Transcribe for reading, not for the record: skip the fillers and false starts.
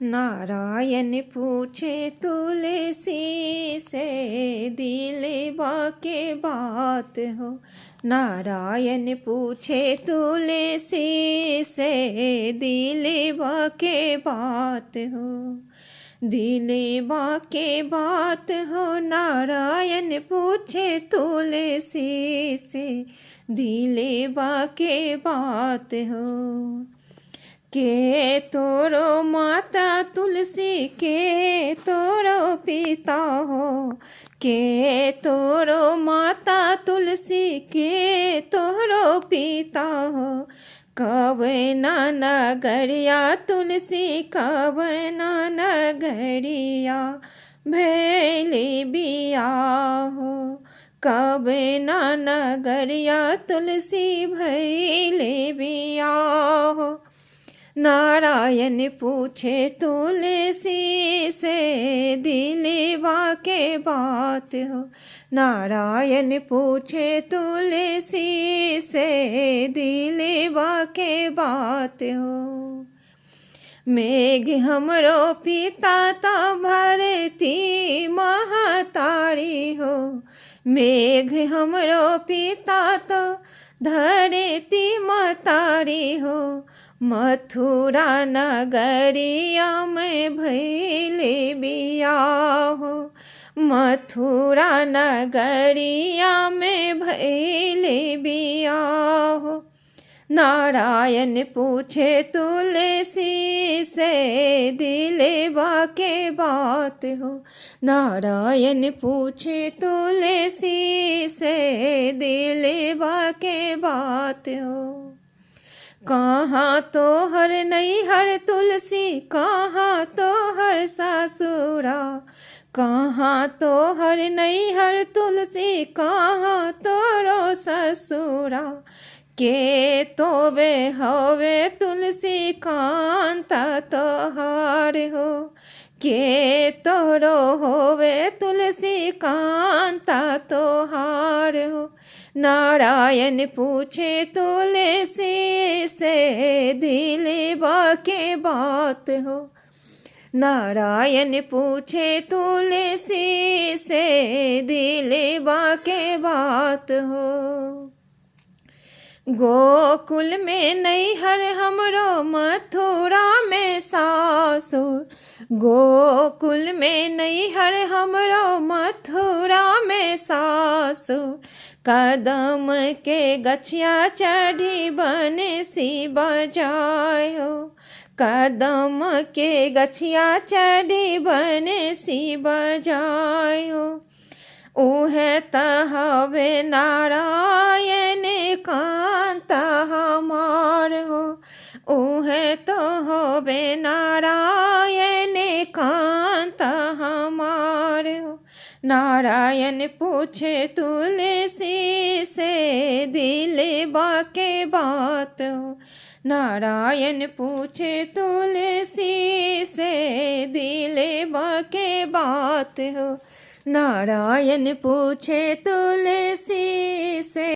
नारायण पूछे तुलसी से दिलवा के बात हो। नारायण पूछे तुलसी से दिलवा के बात हो। दिलवा के बात हो नारायण पूछे तुलसी से दिलवा के बात हो। के तोरो माता तुलसी के तोरो पिता हो। के तोरो माता तुलसी के तोरो पिता हो। कवना नगरिया तुलसी कवना नगरिया भैली बियाह हो। कवना नगरिया तुलसी भैली बियाह हो। नारायण पूछे तुलसी से दिलवा के बात हो। नारायण पूछे तुलसी से दिलवा के बात हो। मेघ हमरो पिता तो भरती महतारी हो। मेघ हमरो पिता तो धरती महतारी हो। मथुरा नगरिया में भैली बियाह हो। मथुरा नगरिया में भैली बियाह हो। नारायण पूछे तुलसी से दिलवा के बात हो। नारायण पूछे तुलसी से दिलवा के बात हो। कहाँ तो हर नैहर तुलसी कहाँ तो हर सासुरा। कहाँ तो हर नैहर तुलसी कहाँ तोरो ससुरा। के तोबे हवे तुलसी कांता तोहार हो। के तोरो होवे तुलसी कांता तोहार हो। नारायण पूछे तुलसी से दिलवा के बात हो। नारायण पूछे तुलसी से दिलवा के बात हो। गोकुल में नैहर हमरो मथुरा में सासुर। गोकुल में नैहर हमरो मथुरा में सासुर। कदम के गछिया चढ़ी बंसी बजाए हो। कदम के गछिया चढ़ी बंसी बजाए हो। उहे तहवे नारायण कांता हमार हो। उहे तो होवे नारायण कांता हमार हो। नारायण पूछे तुलसी से दिलवा के बात हो। नारायण पूछे तुलसी से दिलवा के बात हो। नारायण पूछे तुलसी से